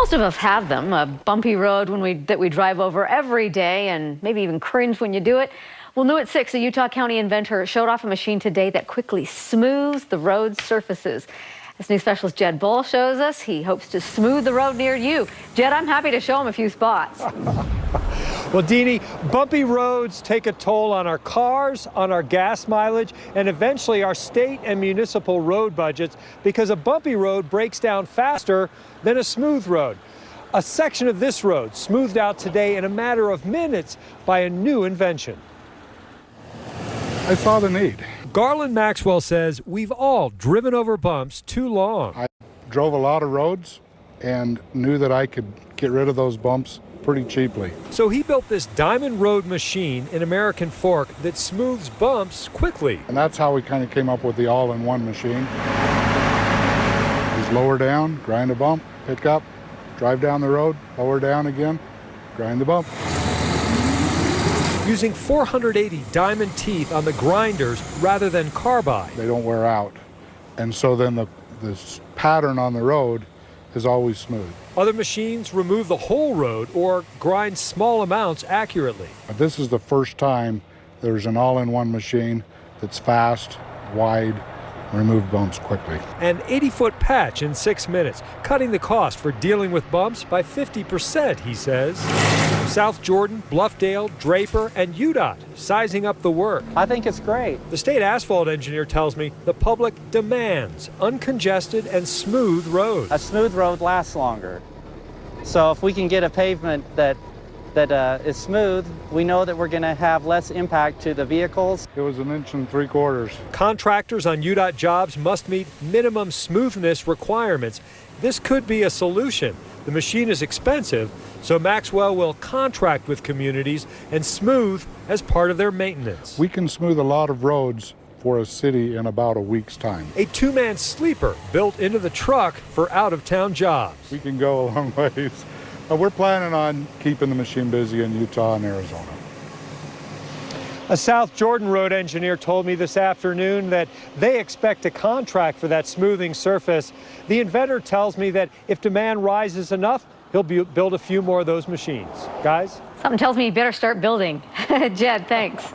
Most of us have them, a bumpy road that we drive over every day and maybe even cringe when you do it. Well, new at 6, a Utah County inventor showed off a machine today that quickly smooths the road surfaces. As new specialist Jed Boal shows us, he hopes to smooth the road near you. Jed, I'm happy to show him a few spots. Well, Deanie, bumpy roads take a toll on our cars, on our gas mileage, and eventually our state and municipal road budgets because a bumpy road breaks down faster than a smooth road. A section of this road smoothed out today in a matter of minutes by a new invention. I saw the need. GARLON Maxwell says we've all driven over bumps too long. I drove a lot of roads and knew that I could get rid of those bumps pretty cheaply. So he built this diamond road machine in American Fork that smooths bumps quickly. And that's how we kind of came up with the all-in-one machine. Just lower down, grind a bump, pick up, drive down the road, lower down again, grind the bump. Using 480 diamond teeth on the grinders rather than carbide. They don't wear out. And so then the pattern on the road is always smooth. Other machines remove the whole road or grind small amounts accurately. But this is the first time there's an all-in-one machine that's fast, wide, remove bumps quickly. An 80-foot patch in 6 minutes, cutting the cost for dealing with bumps by 50%, he says. South Jordan, Bluffdale, Draper, and UDOT sizing up the work. I think it's great. The state asphalt engineer tells me the public demands uncongested and smooth roads. A smooth road lasts longer. So if we can get a pavement that is smooth, we know that we're going to have less impact to the vehicles. It was 1 3/4 inches. Contractors on UDOT jobs must meet minimum smoothness requirements. This could be a solution. The machine is expensive, so Maxwell will contract with communities and smooth as part of their maintenance. We can smooth a lot of roads for a city in about a week's time. A two-man sleeper built into the truck for out-of-town jobs. We can go a long ways. We're planning on keeping the machine busy in Utah and Arizona. A South Jordan road engineer told me this afternoon that they expect a contract for that smoothing surface. The inventor tells me that if demand rises enough, he'll build a few more of those machines. Guys? Something tells me you better start building. Jed, thanks.